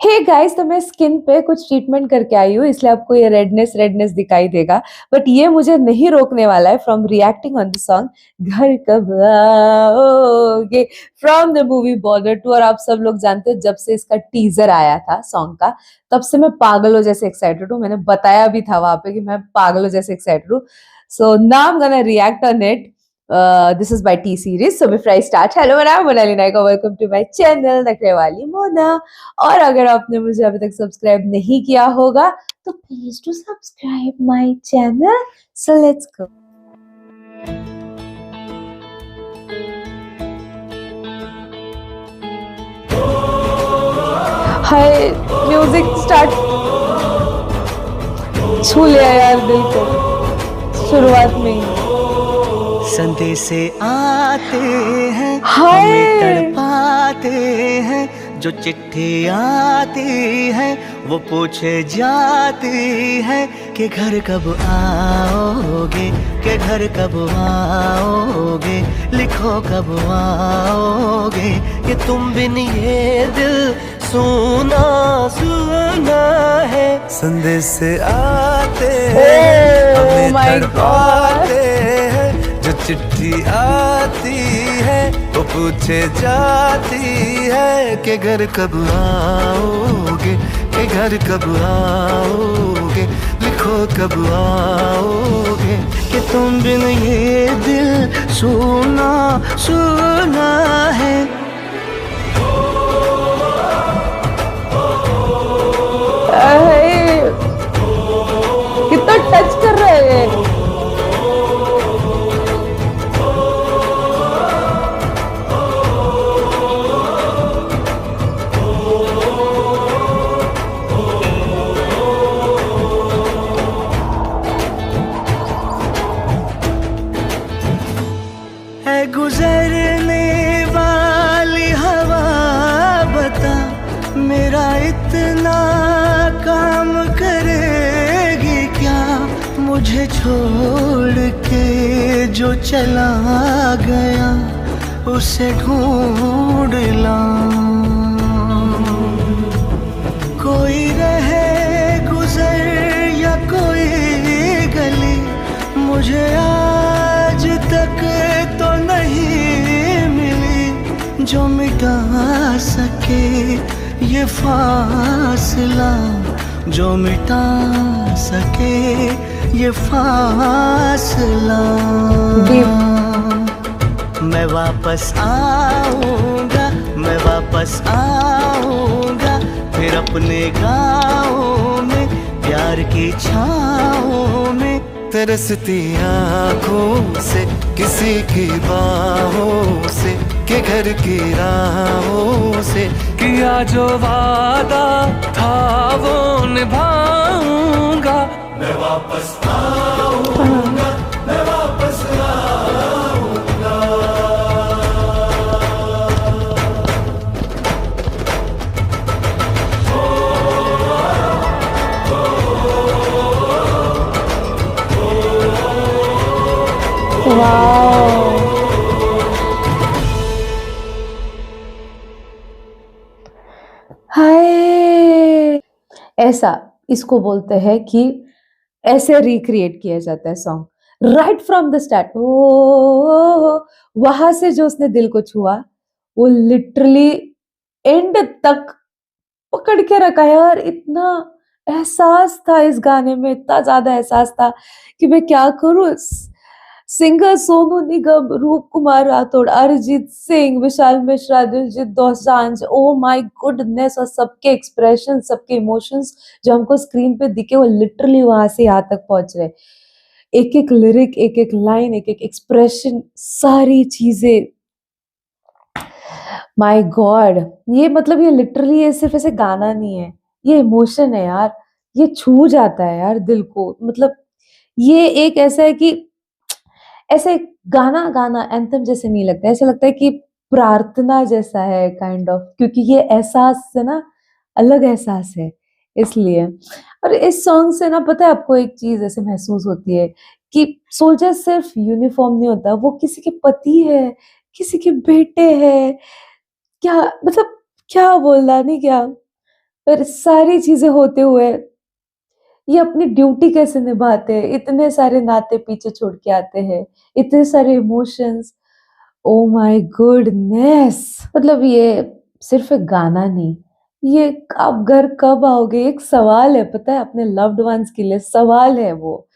Hey guys, तो मैं skin पे कुछ ट्रीटमेंट करके आई हूँ, इसलिए आपको ये रेडनेस रेडनेस दिखाई देगा। बट ये मुझे नहीं रोकने वाला है from reacting on the song घर कब आओगे from the movie Border two. और आप सब लोग जानते हो, जब से इसका टीजर आया था सॉन्ग का, तब से मैं पागलों जैसे एक्साइटेड हूँ। मैंने बताया भी था वहां पे कि मैं पागलों जैसे एक्साइटेड हूँ। So now I am gonna react on it. This is by T series. So before I start, hello, my name is Monali Naika. Welcome to my channel, नखरे वाली मोना. और अगर आपने मुझे अभी तक सब्सक्राइब नहीं किया होगा तो please to subscribe my channel. So let's go. Hi, music start छू लिया यार दिल को शुरुआत में ही. संदेशे आते हैं, हाय. हमें तड़पाते हैं, जो चिट्ठी आती है वो पूछे जाती है कि घर कब आओगे, कि घर कब आओगे, लिखो कब आओगे, कि तुम बिन ये दिल सुना सुना है. संदेशे आते हैं, हमें तड़पाते हैं, जो चिट्ठी आती है वो पूछे जाती है कि घर कब आओगे, कि घर कब आओगे, लिखो कब आओगे, कि तुम बिन ये दिल सुना सुना है. कितना टच कर रहे हैं. गुजरने वाली हवा बता, मेरा इतना काम करेगी क्या, मुझे छोड़ के जो चला गया उसे ढूंढ लाऊं. कोई रहे गुजर या कोई गली, मुझे आज तक तो नहीं मिली जो मिटा सके ये फासला, जो मिटा सके ये फासला. मैं वापस आऊंगा, मैं वापस आऊंगा, फिर अपने गाँव में प्यार की छाँव में, तरसती आँखों से किसी की बाहों से, के घर की राहों से, किया जो वादा था वो निभाऊंगा. मैं वापस आऊंगा, मैं वापस आऊंगा. हाय, ऐसा इसको बोलते हैं कि ऐसे रिक्रिएट किया जाता है song right from the start. ओ वहां से जो उसने दिल को छुआ, वो लिटरली एंड तक पकड़ के रखा है यार. इतना एहसास था इस गाने में, इतना ज्यादा एहसास था कि मैं क्या करूं. Singer Sonu Nigam, Roop Kumar Rathod, Arijit Singh, Vishal Mishra, Diljit Dosanjh, oh my goodness. और सबके एक्सप्रेशन, सबके इमोशंस जो हमको स्क्रीन पे दिखे, वो लिटरली वहां से यहाँ तक पहुंच रहे. एक एक लिरिक, एक एक लाइन, एक एक एक्सप्रेशन, सारी चीजें. माय गॉड, ये मतलब ये लिटरली ये सिर्फ ऐसे गाना नहीं है, ये इमोशन है यार. ये छू जाता है यार दिल को. मतलब ये एक ऐसा है कि ऐसे गाना गाना एंथम जैसे नहीं लगता, ऐसा लगता है कि प्रार्थना जैसा है काइंड ऑफ, क्योंकि ये एहसास से ना अलग एहसास है इसलिए. और इस सॉन्ग से ना पता है आपको एक चीज ऐसे महसूस होती है कि सोल्जर सिर्फ यूनिफॉर्म नहीं होता, वो किसी के पति है, किसी के बेटे हैं. क्या मतलब, क्या बोलना नहीं क्या. पर सारी चीजें होते हुए ये अपनी ड्यूटी कैसे निभाते हैं, इतने सारे नाते पीछे छोड़ के आते हैं, इतने सारे इमोशंस। O my goodness! मतलब ये सिर्फ एक गाना नहीं, ये आप घर कब आओगे एक सवाल है, पता है, अपने लव्ड वंस के लिए सवाल है वो।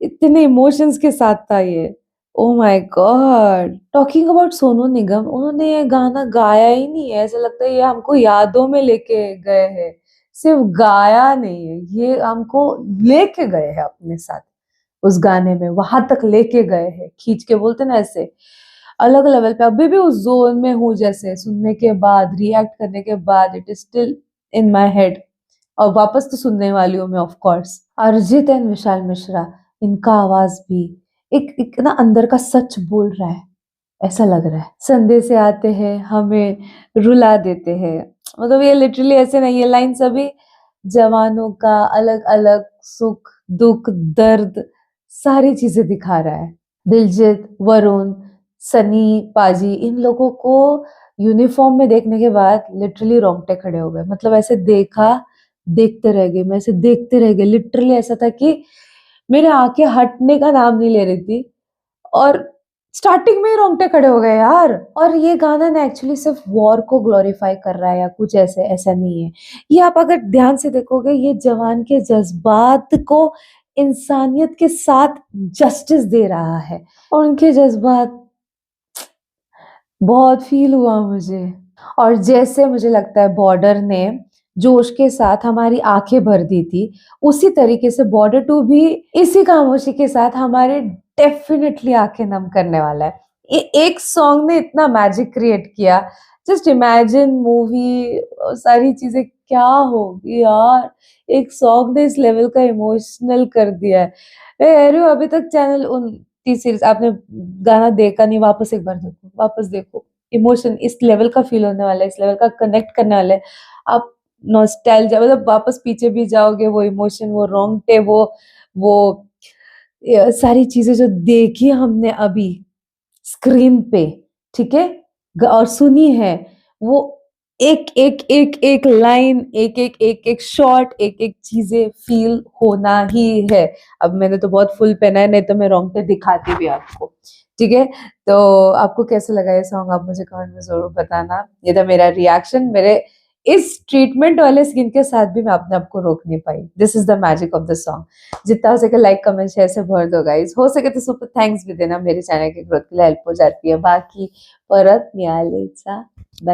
इतने इमोशंस के साथ था ये। Oh my God! Talking about Sonu Nigam, उन्होंने ये गाना गाया ही नहीं है, ऐसा लगता है ये हमको यादों में लेके गए हैं। सिर्फ गाया नहीं है, ये हमको लेके गए हैं अपने साथ उस गाने में, वहां तक लेके गए हैं, खींच के, बोलते ना ऐसे अलग लेवल पे। अभी भी उस जोन में हूँ, जैसे सुनने के बाद, रिएक्ट करने के बाद, it is still in my head. और वापस तो सुनने वाली हूँ मैं of course. Arijit and Vishal Mishra, इनका आवाज भी एक ना अंदर का सच बोल रहा है, ऐसा लग रहा है। संदेशे आते हैं हमें रुला देते हैं, मतलब ये लिटरली ऐसे नहीं, ये लाइन सभी जवानों का अलग अलग सुख दुख दर्द सारी चीजें दिखा रहा है। दिलजीत, वरुण, सनी पाजी, इन लोगों को यूनिफॉर्म में देखने के बाद लिटरली रोंगटे खड़े हो गए। मतलब ऐसे देखा, देखते रह गए, मैं ऐसे देखते रह गई। लिटरली ऐसा था कि मेरे आंखें हटने का नाम नहीं ले रही थी, और स्टार्टिंग में ही रोंगटे खड़े हो गए यार। और ये गाना ना एक्चुअली सिर्फ वॉर को ग्लोरीफाई कर रहा है या कुछ ऐसे, ऐसा नहीं है। ये आप अगर ध्यान से देखोगे, ये जवान के जज्बात को इंसानियत के साथ जस्टिस दे रहा है, और उनके जज्बात बहुत फील हुआ मुझे। और जैसे मुझे लगता है बॉर्डर ने जोश के साथ हमारी आंखें भर दी थी, उसी तरीके से बॉर्डर 2 भी इसी खामोशी के साथ हमारे डेफिनेटली आंखें नम करने वाला है। एक सॉन्ग ने इतना मैजिक क्रिएट किया। जस्ट इमेजिन मूवी, सारी चीजें क्या होगी यार, एक सॉन्ग ने इस लेवल का इमोशनल कर दिया है। अरे अभी तक चैनल 29 सीरीज आपने गाना देखा नहीं, वापस एक बार देखो, वापस देखो। इमोशन इस लेवल का फील होने वाला है, इस लेवल का कनेक्ट करने वाला है। आप नॉस्टैल्जिया, मतलब वापस पीछे भी जाओगे, वो इमोशन, वो रोंगटे, वो सारी चीजें जो देखी हमने अभी स्क्रीन पे, ठीक है, और सुनी है, वो एक लाइन, एक शॉट, एक चीजें फील होना ही है। अब मैंने तो बहुत फुल पहना है, नहीं तो मैं रोंगटे दिखाती भी आपको, ठीक है। तो आपको कैसा लगा ये सॉन्ग, आप मुझे कमेंट में जरूर बताना। ये था मेरा रिएक्शन। मेरे इस ट्रीटमेंट वाले स्किन के साथ भी मैं अपने आप को रोक नहीं पाई। This is the magic of the song. जितना हो सके लाइक कमेंट शेयर से भर दो गाइज, हो सके तो सुपर थैंक्स भी देना, मेरे चैनल की ग्रोथ के लिए हेल्प हो जाती है। बाकी परत मिळालीचा बाय।